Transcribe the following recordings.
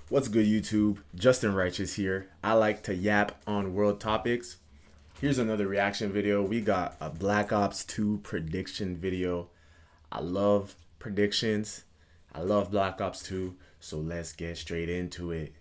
What's good, YouTube? Justin Righteous here. I like to yap on world topics. Here's another reaction video. We got a Black Ops 2 prediction video. I love predictions. I love Black Ops 2. So let's get straight into it.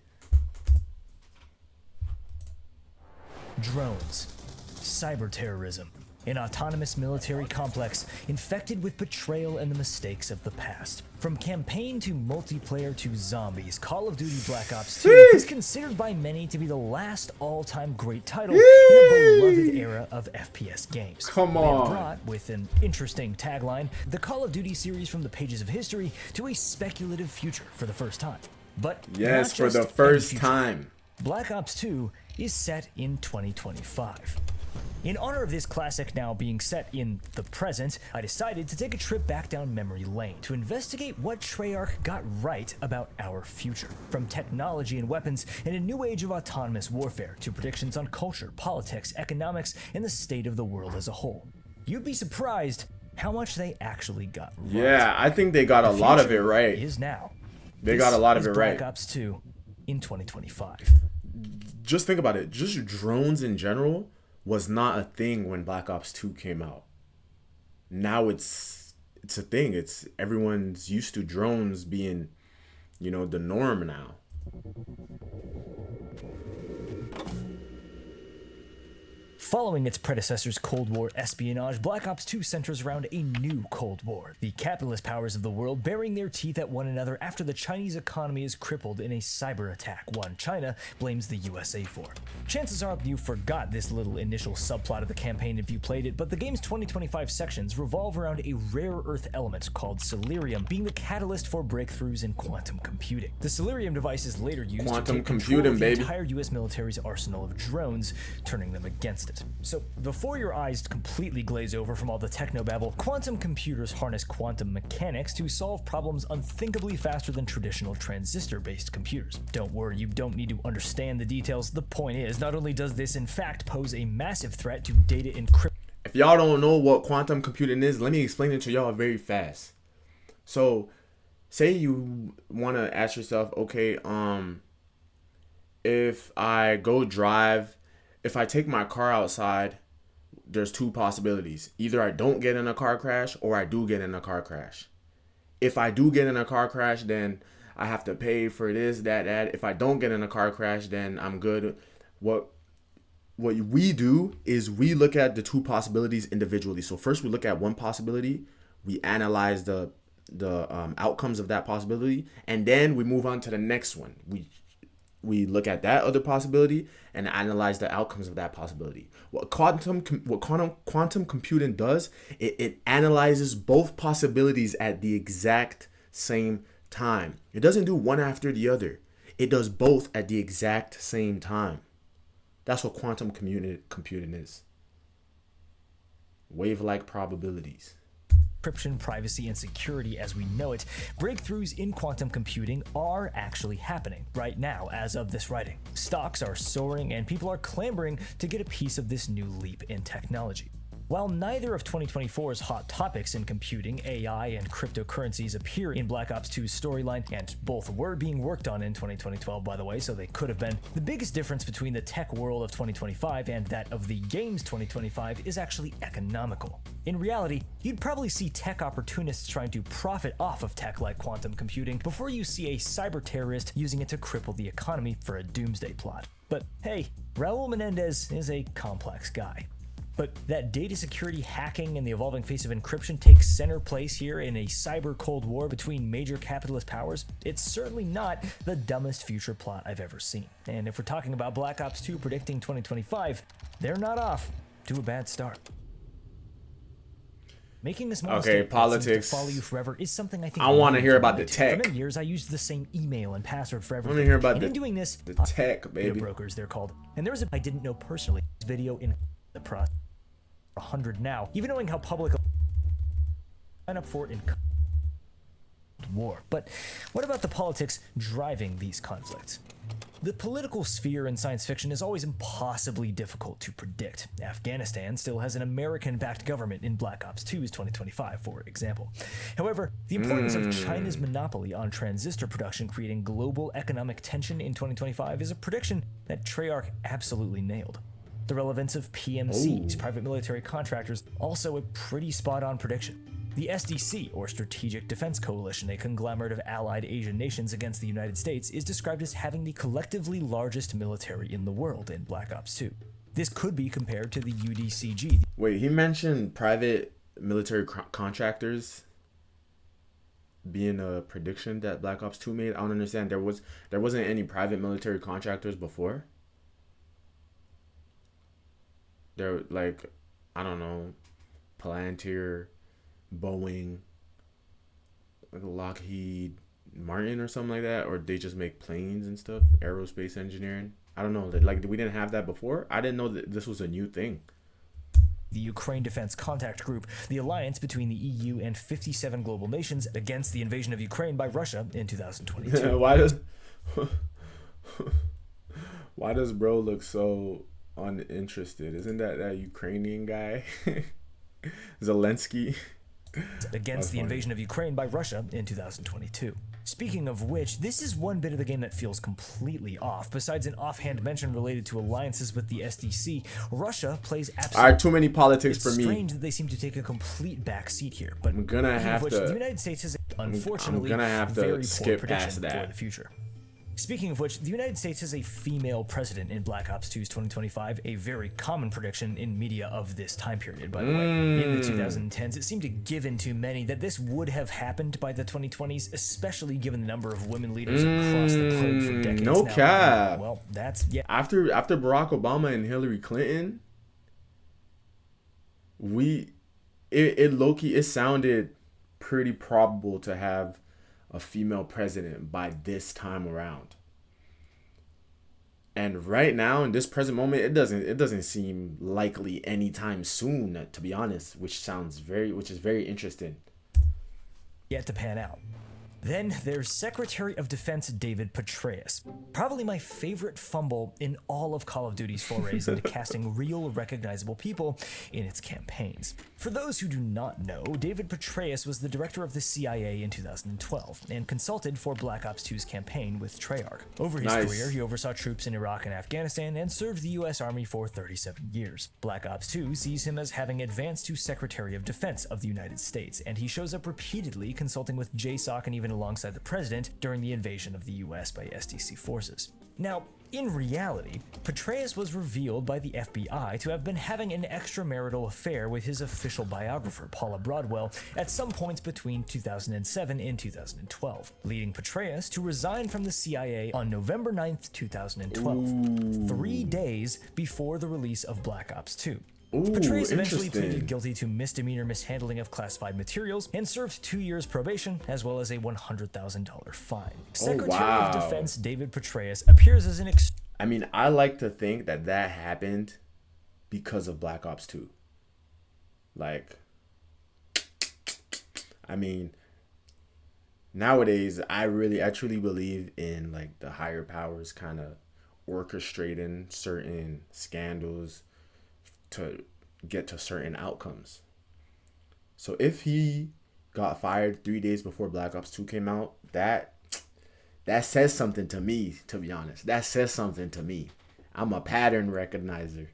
Drones, cyber terrorism, an autonomous military complex infected with betrayal and the mistakes of the past. From campaign to multiplayer to zombies, Call of Duty Black Ops 2 is considered by many to be the last all-time great title in a beloved era of FPS games. Come And on. brought, with an interesting tagline, the Call of Duty series from the pages of history to a speculative future for the first time. But Yes, not for just the first any future. time. Black Ops 2 is set in 2025. In honor of this classic now being set in the present, I decided to take a trip back down memory lane to investigate what Treyarch got right about our future. From technology and weapons in a new age of autonomous warfare to predictions on culture, politics, economics, and the state of the world as a whole. You'd be surprised how much they actually got right. Yeah, I think they got a lot of it Future right. Is now. They got a lot of This it is right. Black Ops 2 in 2025. Just think about it. Just drones in general was not a thing when Black Ops 2 came out. Now it's a thing. It's everyone's used to drones being, the norm now. Following its predecessor's Cold War espionage, Black Ops 2 centers around a new Cold War. The capitalist powers of the world baring their teeth at one another after the Chinese economy is crippled in a cyber attack, one China blames the USA for. Chances are you forgot this little initial subplot of the campaign if you played it, but the game's 2025 sections revolve around a rare earth element called Celerium being the catalyst for breakthroughs in quantum computing. The Celerium device is later used Quantum to take control computing, of the baby. entire US military's arsenal of drones, turning them against it. So before your eyes completely glaze over from all the technobabble, quantum computers harness quantum mechanics to solve problems unthinkably faster than traditional transistor-based computers. Don't worry, you don't need to understand the details. The point is, not only does this in fact pose a massive threat to data encryption. If y'all don't know what quantum computing is, let me explain it to y'all very fast. So, say you want to ask yourself, okay, if I go drive, if I take my car outside, there's two possibilities. Either I don't get in a car crash or I do get in a car crash. If I do get in a car crash, then I have to pay for this, that. If I don't get in a car crash, then I'm good. What we do is we look at the two possibilities individually. So first we look at one possibility, we analyze the outcomes of that possibility, and then we move on to the next one. We look at that other possibility and analyze the outcomes of that possibility. What quantum computing does, it analyzes both possibilities at the exact same time. It doesn't do one after the other. It does both at the exact same time. That's what quantum computing is. Wave-like probabilities. Encryption, privacy, and security as we know it, breakthroughs in quantum computing are actually happening right now as of this writing. Stocks are soaring and people are clamoring to get a piece of this new leap in technology. While neither of 2024's hot topics in computing, AI, and cryptocurrencies appear in Black Ops 2's storyline, and both were being worked on in 2012 by the way, so they could have been, the biggest difference between the tech world of 2025 and that of the game's 2025 is actually economical. In reality, you'd probably see tech opportunists trying to profit off of tech like quantum computing before you see a cyber terrorist using it to cripple the economy for a doomsday plot. But hey, Raul Menendez is a complex guy. But that data security, hacking, and the evolving face of encryption takes center place here in a cyber Cold War between major capitalist powers, it's certainly not the dumbest future plot I've ever seen. And if we're talking about Black Ops 2 predicting 2025, they're not off to a bad start. Making a small mistake politics. to follow you forever is something I think I want to many hear can about the relate to. tech. For many years, I used the same email and password for I everything. want to hear about and in doing this, the tech, data baby. brokers, they're called. And there was a I didn't know personally video in the process. 100 now, even knowing how public sign up for it in war. But what about the politics driving these conflicts? The political sphere in science fiction is always impossibly difficult to predict. Afghanistan still has an American-backed government in Black Ops 2's 2025, for example. However, the importance of China's monopoly on transistor production creating global economic tension in 2025 is a prediction that Treyarch absolutely nailed. The relevance of PMCs, private military contractors, also a pretty spot-on prediction. The SDC, or Strategic Defense Coalition, a conglomerate of allied Asian nations against the United States, is described as having the collectively largest military in the world in Black Ops 2. This could be compared to the UDCG. Wait, he mentioned private military contractors being a prediction that Black Ops 2 made. I don't understand. There wasn't any private military contractors before. They're like, I don't know, Palantir, Boeing, like Lockheed Martin or something like that, or they just make planes and stuff, aerospace engineering. I don't know. Like, we didn't have that before. I didn't know that this was a new thing. The Ukraine Defense Contact Group, the alliance between the EU and 57 global nations against the invasion of Ukraine by Russia in 2022. Why does bro look so uninterested? Isn't that Ukrainian guy? Zelensky? Against the invasion of Ukraine by Russia in 2022. Speaking of which, this is one bit of the game that feels completely off. Besides an offhand mention related to alliances with the SDC, Russia plays absolutely... Alright, too many politics for me. It's strange that they seem to take a complete back seat here, but I'm gonna have to... The United States has, unfortunately, I'm gonna have to very skip poor past prediction that for the future. Speaking of which, the United States has a female president in Black Ops 2's 2025, a very common prediction in media of this time period, by the way. In the 2010s, it seemed to give in to many that this would have happened by the 2020s, especially given the number of women leaders across the globe for decades no now. cap. Well, that's... yeah. After Barack Obama and Hillary Clinton, it sounded pretty probable to have a female president by this time around. And right now, in this present moment, it doesn't seem likely anytime soon, to be honest, which is very interesting. Yet to pan out. Then there's Secretary of Defense David Petraeus. Probably my favorite fumble in all of Call of Duty's forays into casting real, recognizable people in its campaigns. For those who do not know, David Petraeus was the director of the CIA in 2012 and consulted for Black Ops 2's campaign with Treyarch. Over his career, he oversaw troops in Iraq and Afghanistan and served the US Army for 37 years. Black Ops 2 sees him as having advanced to Secretary of Defense of the United States, and he shows up repeatedly consulting with JSOC and even alongside the president during the invasion of the US by SDC forces. Now, in reality, Petraeus was revealed by the FBI to have been having an extramarital affair with his official biographer, Paula Broadwell, at some points between 2007 and 2012, leading Petraeus to resign from the CIA on November 9th, 2012, 3 days before the release of Black Ops 2. Petraeus eventually pleaded guilty to misdemeanor mishandling of classified materials and served 2 years probation as well as a $100,000 fine. Secretary of Defense David Petraeus appears as an I mean, I like to think that happened because of Black Ops 2. Like, I mean, nowadays I truly believe in like the higher powers kind of orchestrating certain scandals to get to certain outcomes. So if he got fired 3 days before Black Ops 2 came out, that says something to me, to be honest. That says something to me. I'm a pattern recognizer.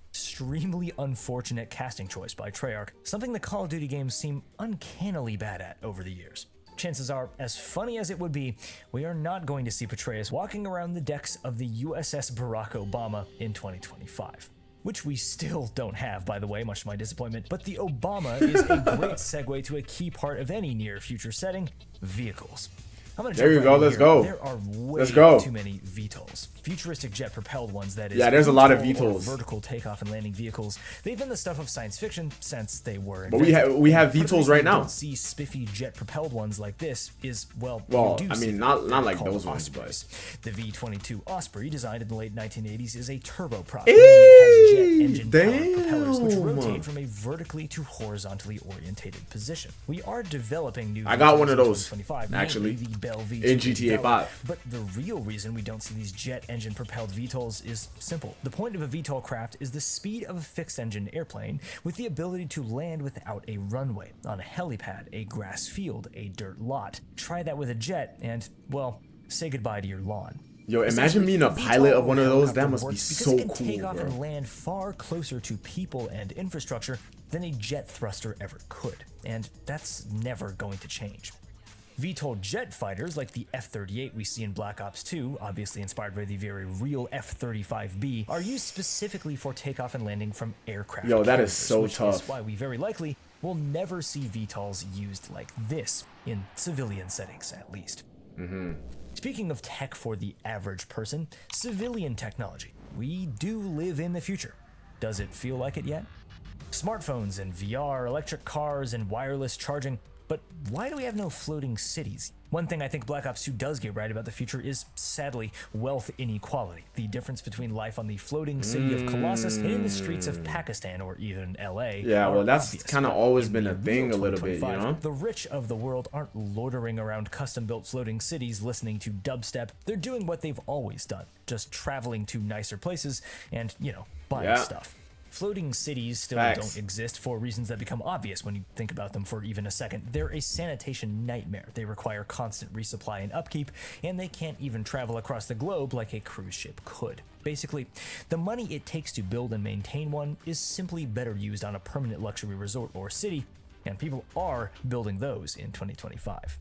Extremely unfortunate casting choice by Treyarch, something the Call of Duty games seem uncannily bad at over the years. Chances are, as funny as it would be, we are not going to see Petraeus walking around the decks of the USS Barack Obama in 2025. Which we still don't have, by the way, much to my disappointment. But the Obama is a great segue to a key part of any near future setting: vehicles. There you go. Let's go. There are way too many VTOLs. Futuristic jet-propelled ones, that is. Yeah, there's a lot of VTOLs. Vertical takeoff and landing vehicles. They've been the stuff of science fiction since they were invented. But we have VTOLs right now. Don't see spiffy jet-propelled ones like this is, well I mean, not like those ones, but the V-22 Osprey, designed in the late 1980s, is a turboprop. Hey, It has jet engine-powered propellers which rotate from a vertically to horizontally orientated position. We are developing new. I got one of those, actually. The Bell V2 in GTA 5. But the real reason we don't see these jet engine propelled VTOLs is simple. The point of a VTOL craft is the speed of a fixed engine airplane with the ability to land without a runway, on a helipad, a grass field, a dirt lot. Try that with a jet and, well, say goodbye to your lawn. Yo, imagine being a pilot of one of those. That must be so it can cool, take off bro. and land far closer to people and infrastructure than a jet thruster ever could, and that's never going to change. VTOL jet fighters like the F-38 we see in Black Ops 2, obviously inspired by the very real F-35B, are used specifically for takeoff and landing from aircraft. Yo, that is carriers, so which tough. is why we very likely will never see VTOLs used like this, in civilian settings at least. Speaking of tech for the average person, civilian technology. We do live in the future. Does it feel like it yet? Smartphones and VR, electric cars and wireless charging, but why do we have no floating cities? One thing I think Black Ops 2 does get right about the future is, sadly, wealth inequality. The difference between life on the floating city of Colossus and in the streets of Pakistan or even LA. Yeah, well, that's obvious, kind of but always in been the a thing real a little bit, you 2025, know? The rich of the world aren't loitering around custom-built floating cities listening to dubstep. They're doing what they've always done, just traveling to nicer places and, buying stuff. Floating cities still Facts. don't exist for reasons that become obvious when you think about them for even a second. They're a sanitation nightmare. They require constant resupply and upkeep, and they can't even travel across the globe like a cruise ship could. Basically, the money it takes to build and maintain one is simply better used on a permanent luxury resort or city, and people are building those in 2025.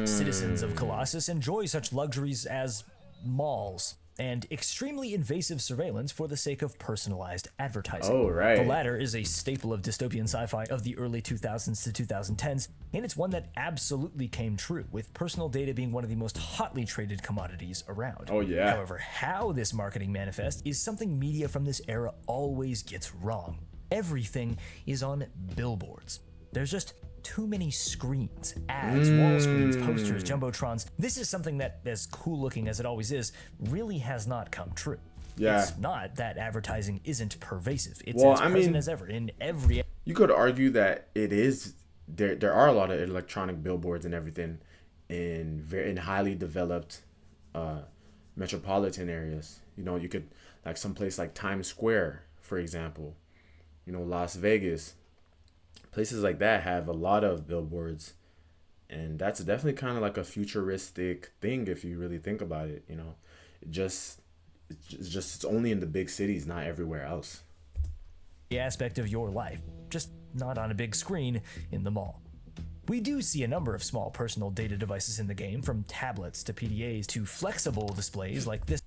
Citizens of Colossus enjoy such luxuries as malls and extremely invasive surveillance for the sake of personalized advertising. Oh, right. The latter is a staple of dystopian sci-fi of the early 2000s to 2010s, and it's one that absolutely came true, with personal data being one of the most hotly traded commodities around. Oh, yeah. However, how this marketing manifests is something media from this era always gets wrong. Everything is on billboards. There's just too many screens, ads, wall screens, posters, jumbotrons. This is something that, as cool looking as it always is, really has not come true. Yeah. It's not that advertising isn't pervasive. It's Well, as I present mean, as ever in every. You could argue that it is there are a lot of electronic billboards and everything in highly developed metropolitan areas. You could, like, someplace like Times Square, for example, Las Vegas. Places like that have a lot of billboards, and that's definitely kind of like a futuristic thing if you really think about it. It's only in the big cities, not everywhere else. Aspect of your life, just not on a big screen in the mall. We do see a number of small personal data devices in the game, from tablets to PDAs to flexible displays like this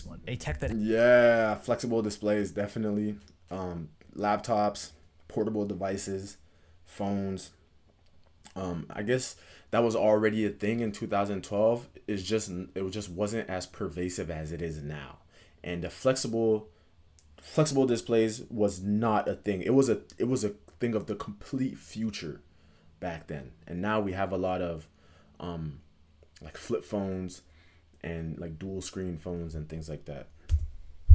one, a tech that Yeah, flexible displays, definitely. Laptops, portable devices, phones. I guess that was already a thing in 2012. It just wasn't as pervasive as it is now. And the flexible displays was not a thing. It was a thing of the complete future back then. And now we have a lot of like flip phones and like dual screen phones and things like that.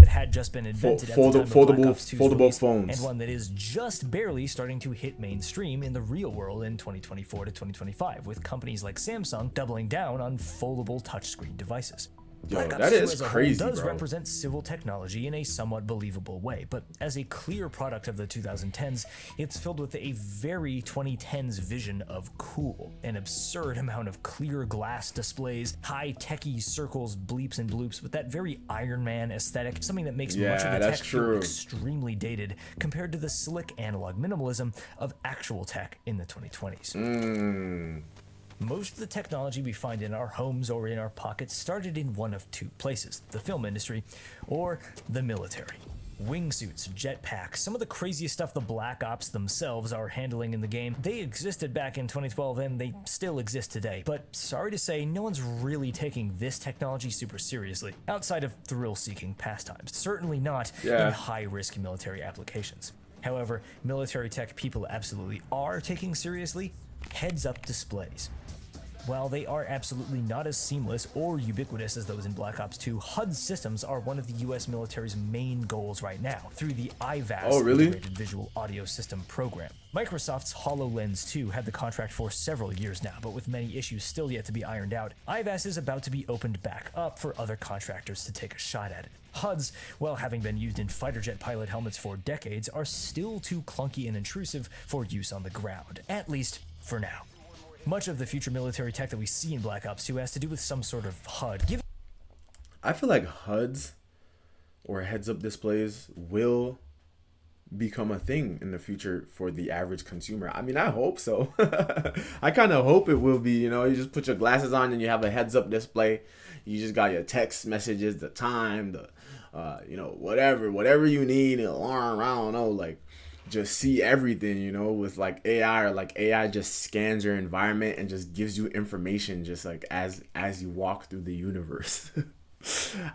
had just been invented at the time of Black Ops 2's foldable release, phones. and one that is just barely starting to hit mainstream in the real world in 2024 to 2025, with companies like Samsung doubling down on foldable touchscreen devices. Yo, Black Ops that 2 is as a whole crazy, does bro. represent civil technology in a somewhat believable way, but as a clear product of the 2010s, it's filled with a very 2010s vision of cool, an absurd amount of clear glass displays, high-techy circles, bleeps and bloops, with that very Iron Man aesthetic, something that makes much of the that's tech feel true. extremely dated compared to the slick analog minimalism of actual tech in the 2020s. Most of the technology we find in our homes or in our pockets started in one of two places: the film industry or the military. Wingsuits, jetpacks, some of the craziest stuff the Black Ops themselves are handling in the game, they existed back in 2012 and they still exist today. But sorry to say, no one's really taking this technology super seriously, outside of thrill-seeking pastimes. Certainly not in high-risk military applications. However, military tech people absolutely are taking seriously heads-up displays. While they are absolutely not as seamless or ubiquitous as those in Black Ops 2, HUD systems are one of the US military's main goals right now through the IVAS Oh, really? Integrated Visual Audio System program. Microsoft's HoloLens 2 had the contract for several years now, but with many issues still yet to be ironed out, IVAS is about to be opened back up for other contractors to take a shot at it. HUDs, while having been used in fighter jet pilot helmets for decades, are still too clunky and intrusive for use on the ground, at least for now. Much of the future military tech that we see in Black Ops 2 has to do with some sort of HUD. I feel like HUDs or heads-up displays will become a thing in the future for the average consumer. I mean, I hope so. I kind of hope it will be. You know, you just put your glasses on and you have a heads-up display. You just got your text messages, the time, the whatever you need, an alarm, I don't know, like just see everything, you know, with like AI, or like AI just scans your environment and just gives you information just like as you walk through the universe.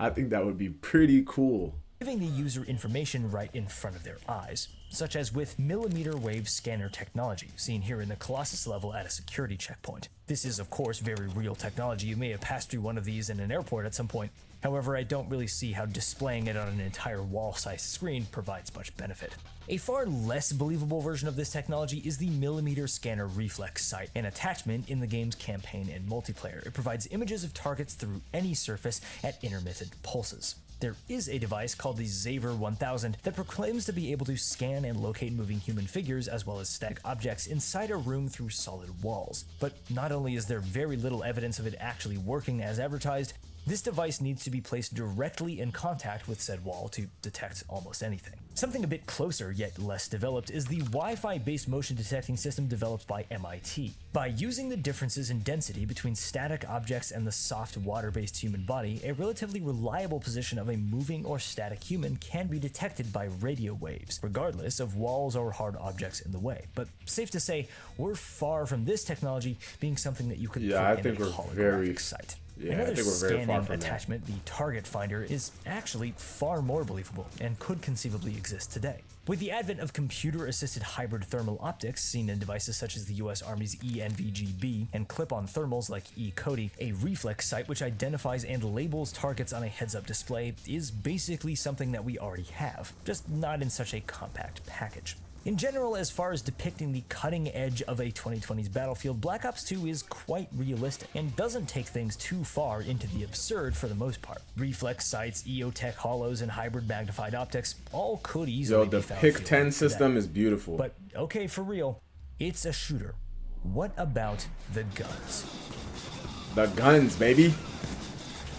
I think that would be pretty cool. Giving the user information right in front of their eyes, such as with millimeter wave scanner technology, seen here in the Colossus level at a security checkpoint. This is, of course, very real technology. You may have passed through one of these in an airport at some point. However, I don't really see how displaying it on an entire wall-sized screen provides much benefit. A far less believable version of this technology is the Millimeter Scanner Reflex Sight, an attachment in the game's campaign and multiplayer. It provides images of targets through any surface at intermittent pulses. There is a device called the Xaver 1000 that proclaims to be able to scan and locate moving human figures as well as static objects inside a room through solid walls. But not only is there very little evidence of it actually working as advertised, this device needs to be placed directly in contact with said wall to detect almost anything. Something a bit closer yet less developed is the Wi-Fi based motion detecting system developed by MIT. By using the differences in density between static objects and the soft water-based human body, a relatively reliable position of a moving or static human can be detected by radio waves, regardless of walls or hard objects in the way. But safe to say, we're far from this technology being something that you could put in a holographic sight. Yeah, Another I think we're very far scanning from attachment, the Target Finder, is actually far more believable and could conceivably exist today. With the advent of computer-assisted hybrid thermal optics seen in devices such as the US Army's ENVG-B and clip-on thermals like E-Cody, a reflex sight which identifies and labels targets on a heads-up display is basically something that we already have, just not in such a compact package. In general, as far as depicting the cutting edge of a 2020s battlefield, Black Ops 2 is quite realistic and doesn't take things too far into the absurd for the most part. Reflex sights, EOTech holos, and hybrid magnified optics all could easily be found. The PIC-10 system is beautiful. But okay, for real, it's a shooter. What about the guns? The guns, baby.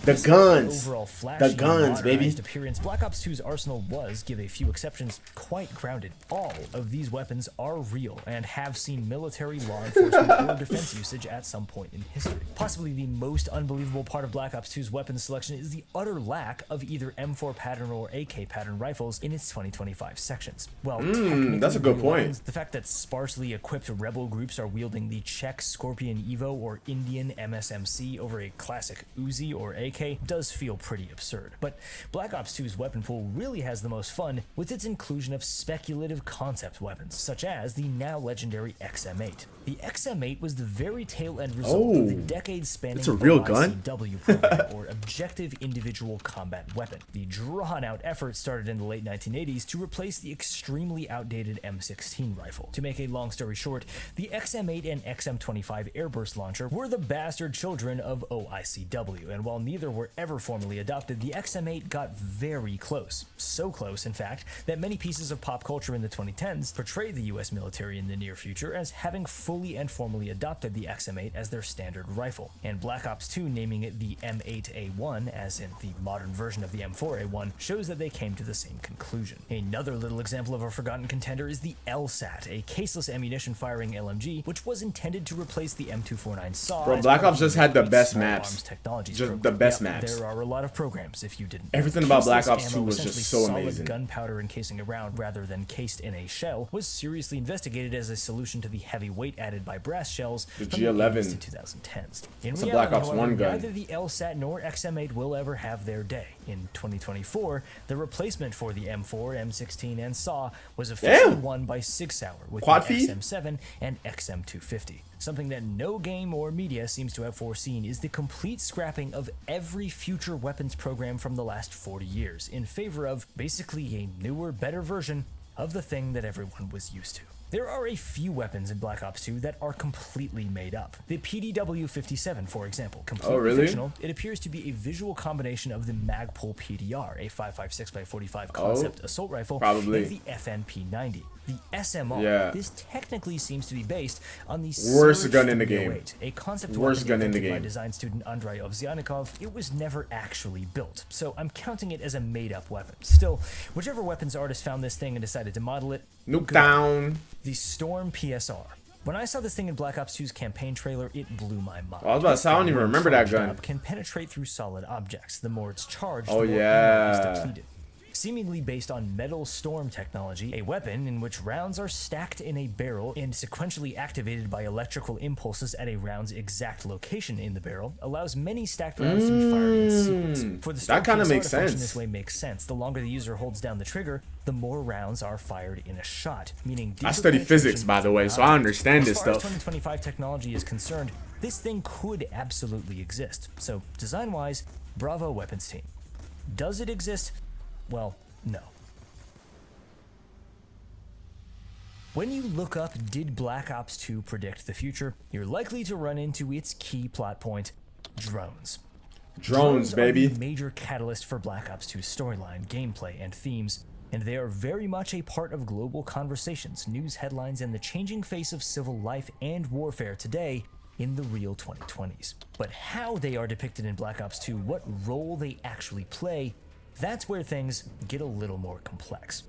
The guns. Overall flashy, the guns, baby. Appearance, Black Ops 2's arsenal was, give a few exceptions, quite grounded. All of these weapons are real and have seen military, law enforcement, or defense usage at some point in history. Possibly the most unbelievable part of Black Ops 2's weapons selection is the utter lack of either M4 pattern or AK pattern rifles in its 2025 sections. Well, that's a good point. Weapons, the fact that sparsely equipped rebel groups are wielding the Czech Scorpion Evo or Indian MSMC over a classic Uzi or AK does feel pretty absurd. But Black Ops 2's weapon pool really has the most fun with its inclusion of speculative concept weapons, such as the now legendary XM8. The XM8 was the very tail end result of the decade-spanning OICW program, or Objective Individual Combat Weapon. The drawn-out effort started in the late 1980s to replace the extremely outdated M16 rifle. To make a long story short, the XM8 and XM25 airburst launcher were the bastard children of OICW, and while neither were ever formally adopted, the XM8 got very close. So close, in fact, that many pieces of pop culture in the 2010s portrayed the US military in the near future as having fully and formally adopted the XM8 as their standard rifle, and Black Ops 2 naming it the M8A1, as in the modern version of the M4A1, shows that they came to the same conclusion. Another little example of a forgotten contender is the LSAT, a caseless ammunition firing LMG, which was intended to replace the M249 SAW. Bro, Black Ops just had the best maps. Just the best maps. There are a lot of programs, if you didn't. Everything about Black Ops 2 was just so amazing. Gunpowder encasing a round rather than cased in a shell was seriously investigated as a solution to the heavy weight added by brass shells The from G11. the 80s to 2010s. In It's a reality, Black Ops however, 1 gun. neither the LSAT nor XM8 will ever have their day. In 2024, the replacement for the M4, M16, and SAW was officially won by Sig Sauer with Quad the feed? XM7 and XM250. Something that no game or media seems to have foreseen is the complete scrapping of every future weapons program from the last 40 years in favor of basically a newer, better version of the thing that everyone was used to. There are a few weapons in Black Ops 2 that are completely made up. The PDW-57, for example, completely really? fictional, it appears to be a visual combination of the Magpul PDR, a 5.56x45 concept assault rifle, probably. and the FNP90. The SMR, Yeah. this technically seems to be based on the Worst Surge gun in the game. 308, a concept Worst weapon gun in the invented by game. design student Andrei Ovsyannikov. It was never actually built, so I'm counting it as a made-up weapon. Still, whichever weapons artist found this thing and decided to model it, Nuke good. down. The Storm PSR. When I saw this thing in Black Ops 2's campaign trailer, it blew my mind. I was about to say, I don't even When remember that charged gun. up, can penetrate through solid objects. The more it's charged, Oh, the more ammo yeah. is depleted. Seemingly based on Metal Storm technology, a weapon in which rounds are stacked in a barrel and sequentially activated by electrical impulses at a round's exact location in the barrel, allows many stacked rounds to be fired in sequence. For the Storm That kinda PSR makes to function sense. this way makes sense. The longer the user holds down the trigger, the more rounds are fired in a shot, meaning I deeper study penetration physics, by the way, so I understand as this far as stuff. 2025 technology is concerned, this thing could absolutely exist. So, design-wise, bravo weapons team. Does it exist? Well, no. When you look up did Black Ops 2 predict the future, you're likely to run into its key plot point, drones. Drones, Are baby. the major catalyst for Black Ops 2's storyline, gameplay, and themes, and they are very much a part of global conversations, news headlines, and the changing face of civil life and warfare today in the real 2020s. But how they are depicted in Black Ops 2, what role they actually play, that's where things get a little more complex.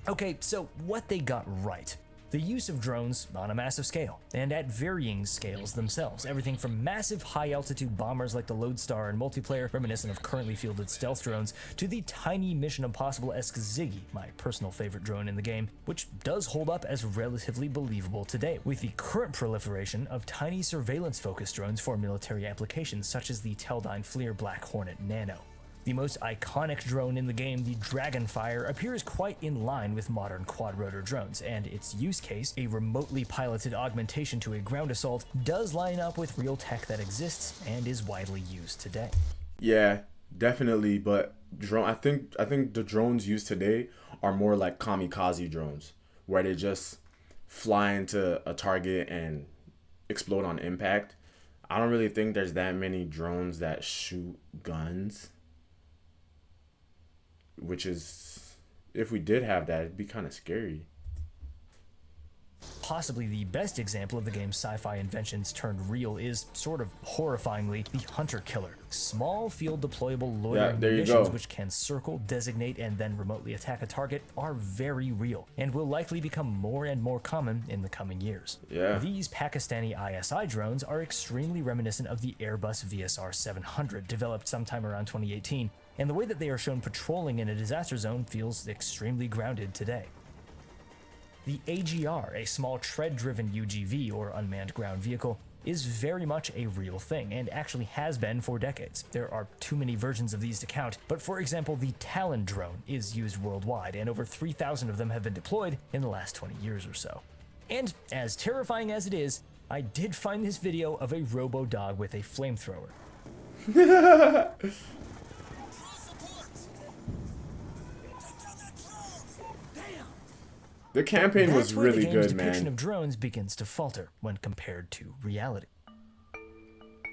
Okay, so what they got right. The use of drones on a massive scale, and at varying scales themselves. Everything from massive high-altitude bombers like the Lodestar in multiplayer, reminiscent of currently fielded stealth drones, to the tiny Mission Impossible-esque Ziggy, my personal favorite drone in the game, which does hold up as relatively believable today, with the current proliferation of tiny surveillance-focused drones for military applications such as the Teledyne FLIR Black Hornet Nano. The most iconic drone in the game, the Dragonfire, appears quite in line with modern quad-rotor drones, and its use case, a remotely piloted augmentation to a ground assault, does line up with real tech that exists and is widely used today. Yeah, definitely. But drone, I think the drones used today are more like kamikaze drones, where they just fly into a target and explode on impact. I don't really think there's that many drones that shoot guns. Which is, if we did have that, it'd be kind of scary. Possibly the best example of the game's sci-fi inventions turned real is, sort of horrifyingly, the Hunter Killer. Small field deployable loitering there you munitions go. which can circle, designate, and then remotely attack a target are very real, and will likely become more and more common in the coming years. Yeah. These Pakistani ISI drones are extremely reminiscent of the Airbus VSR 700, developed sometime around 2018, and the way that they are shown patrolling in a disaster zone feels extremely grounded today. The AGR, a small tread-driven UGV or unmanned ground vehicle, is very much a real thing and actually has been for decades. There are too many versions of these to count, but for example, the Talon drone is used worldwide, and over 3,000 of them have been deployed in the last 20 years or so. And as terrifying as it is, I did find this video of a robo-dog with a flamethrower. The campaign was That's where really the game's good, depiction man. of drones begins to falter when compared to reality.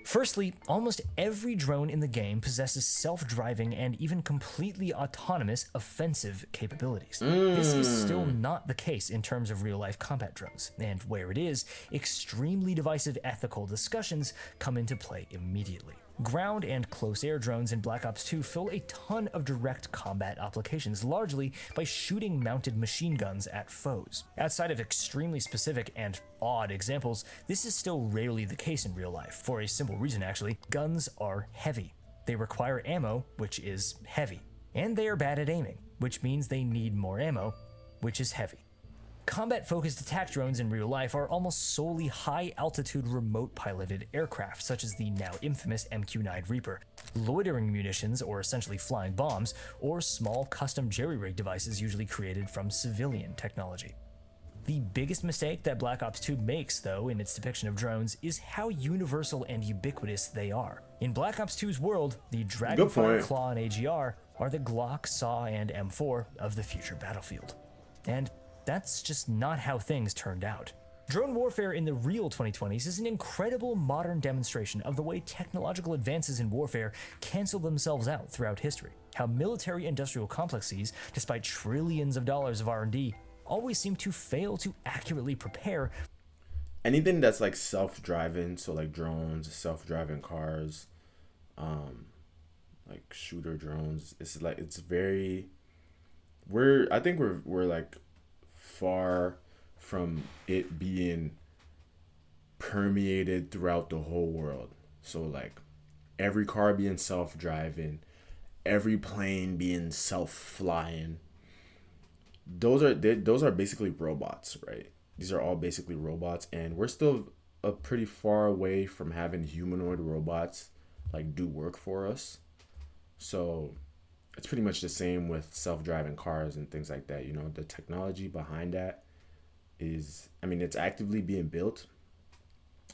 Firstly, almost every drone in the game possesses self-driving and even completely autonomous offensive capabilities. This is still not the case in terms of real-life combat drones, and where it is, extremely divisive ethical discussions come into play immediately. Ground and close air drones in Black Ops 2 fill a ton of direct combat applications, largely by shooting mounted machine guns at foes. Outside of extremely specific and odd examples, this is still rarely the case in real life, for a simple reason actually: guns are heavy. They require ammo, which is heavy. And they are bad at aiming, which means they need more ammo, which is heavy. Combat-focused attack drones in real life are almost solely high-altitude remote-piloted aircraft, such as the now infamous MQ-9 Reaper, loitering munitions, or essentially flying bombs, or small custom jerry-rig devices usually created from civilian technology. The biggest mistake that Black Ops 2 makes, though, in its depiction of drones is how universal and ubiquitous they are. In Black Ops 2's world, the Dragonfire, Claw, and AGR are the Glock, SAW, and M4 of the future battlefield. And that's just not how things turned out. Drone warfare in the real 2020s is an incredible modern demonstration of the way technological advances in warfare cancel themselves out throughout history. How military-industrial complexes, despite trillions of dollars of R&D, always seem to fail to accurately prepare. Anything that's like self-driving, so like drones, self-driving cars, like shooter drones, it's like, it's very, I think we're like far from it being permeated throughout the whole world. So like every car being self-driving, every plane being self-flying. Those are basically robots, right? These are all basically robots, and we're still a pretty far away from having humanoid robots like do work for us. So it's pretty much the same with self-driving cars and things like that. You know, the technology behind that is, I mean, it's actively being built,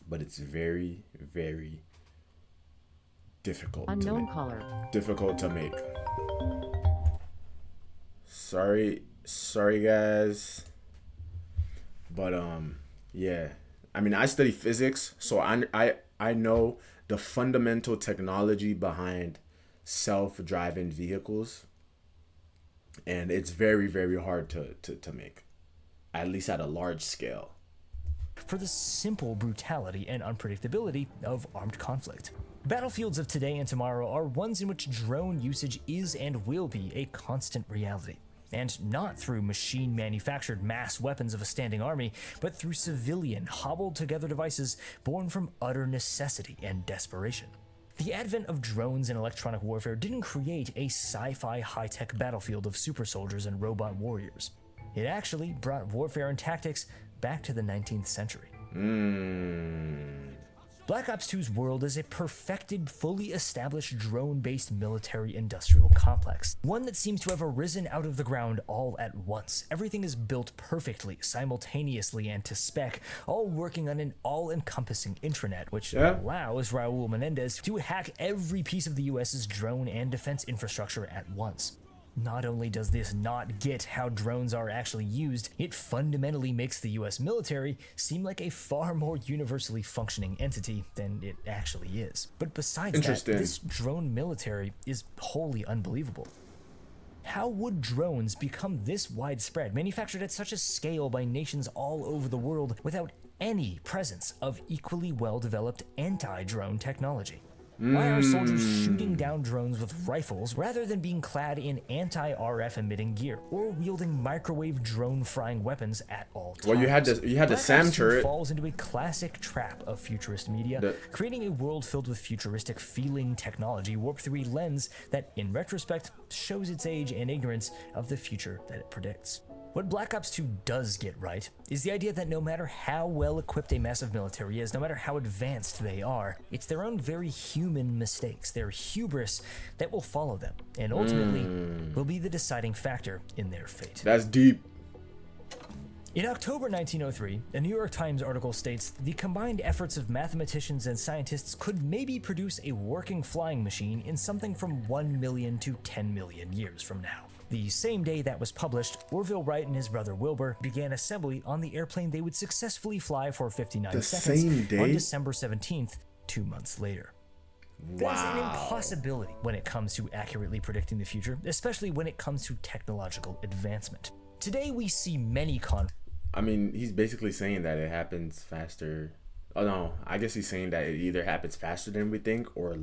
but it's very, very difficult to make. Sorry guys, but yeah, I mean, I study physics, so I know the fundamental technology behind self-driving vehicles, and it's very, very hard to make, at least at a large scale, for the simple brutality and unpredictability of armed conflict. Battlefields of today and tomorrow are ones in which drone usage is and will be a constant reality. And not through machine-manufactured mass weapons of a standing army, but through civilian, hobbled-together devices born from utter necessity and desperation. The advent of drones and electronic warfare didn't create a sci-fi high-tech battlefield of super soldiers and robot warriors. It actually brought warfare and tactics back to the 19th century. Black Ops 2's world is a perfected, fully established drone-based military-industrial complex. One that seems to have arisen out of the ground all at once. Everything is built perfectly, simultaneously, and to spec, all working on an all-encompassing intranet, which allows Raul Menendez to hack every piece of the US's drone and defense infrastructure at once. Not only does this not get how drones are actually used, it fundamentally makes the US military seem like a far more universally functioning entity than it actually is. But besides that, this drone military is wholly unbelievable. How would drones become this widespread, manufactured at such a scale by nations all over the world, without any presence of equally well-developed anti-drone technology? Why are soldiers shooting down drones with rifles rather than being clad in anti-RF emitting gear or wielding microwave drone frying weapons at all times? Well, you had the SAM turret. Falls into a classic trap of futurist media, creating a world filled with futuristic feeling technology warped through a lens that, in retrospect, shows its age and ignorance of the future that it predicts. What Black Ops 2 does get right is the idea that no matter how well equipped a massive military is, no matter how advanced they are, it's their own very human mistakes, their hubris, that will follow them, and ultimately will be the deciding factor in their fate. That's deep. In October 1903, a New York Times article states, the combined efforts of mathematicians and scientists could maybe produce a working flying machine in something from 1 million to 10 million years from now. The same day that was published, Orville Wright and his brother Wilbur began assembly on the airplane they would successfully fly for 59 seconds on December 17th, 2 months later. Wow. That's an impossibility when it comes to accurately predicting the future, especially when it comes to technological advancement. Today we see many I mean, he's basically saying that it happens faster. Oh no, I guess he's saying that it either happens faster than we think or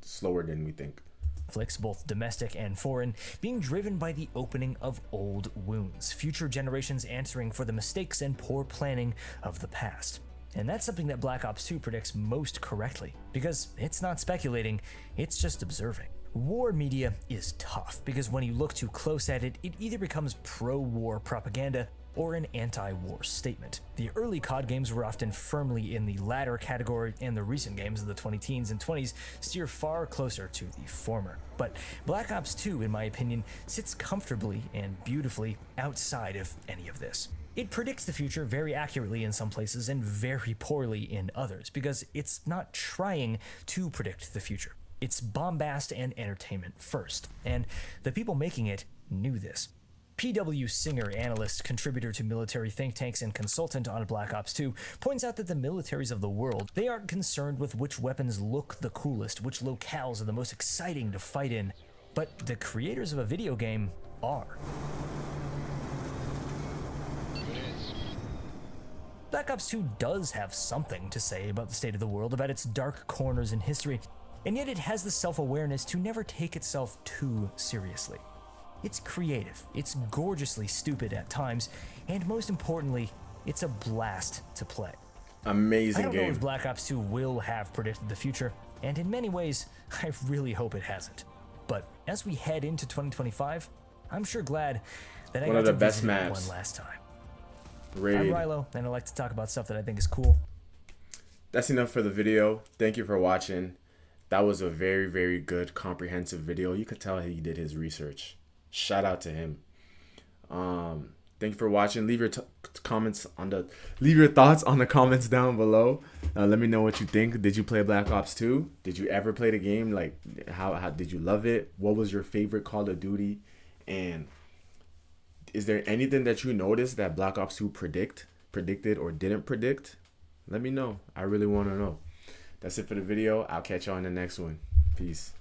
slower than we think. Conflicts, both domestic and foreign, being driven by the opening of old wounds, future generations answering for the mistakes and poor planning of the past. And that's something that Black Ops 2 predicts most correctly, because it's not speculating, it's just observing. War media is tough, because when you look too close at it, it either becomes pro-war propaganda or an anti-war statement. The early COD games were often firmly in the latter category, and the recent games of the 2010s and 20s steer far closer to the former. But Black Ops 2, in my opinion, sits comfortably and beautifully outside of any of this. It predicts the future very accurately in some places and very poorly in others, because it's not trying to predict the future. It's bombast and entertainment first, and the people making it knew this. P.W. Singer, analyst, contributor to military think tanks, and consultant on Black Ops 2, points out that the militaries of the world, they aren't concerned with which weapons look the coolest, which locales are the most exciting to fight in, but the creators of a video game are. Black Ops 2 does have something to say about the state of the world, about its dark corners in history, and yet it has the self-awareness to never take itself too seriously. It's creative, it's gorgeously stupid at times, and most importantly, it's a blast to play. Amazing game. I don't game. know if Black Ops 2 will have predicted the future, and in many ways, I really hope it hasn't. But as we head into 2025, I'm sure glad that I got to visit it one last time. Raid. I'm Rilo, and I like to talk about stuff that I think is cool. That's enough for the video. Thank you for watching. That was a very, very good, comprehensive video. You could tell he did his research. Shout out to him. Thank you for watching. Leave your comments on the leave your thoughts on the comments down below. Let me know what you think. Did you play Black Ops 2? Did you ever play the game? Like, how did you love it? What was your favorite Call of Duty? And is there anything that you noticed that Black Ops 2 predicted or didn't predict? Let me know. I really want to know. That's it for the video. I'll catch you on the next one. Peace.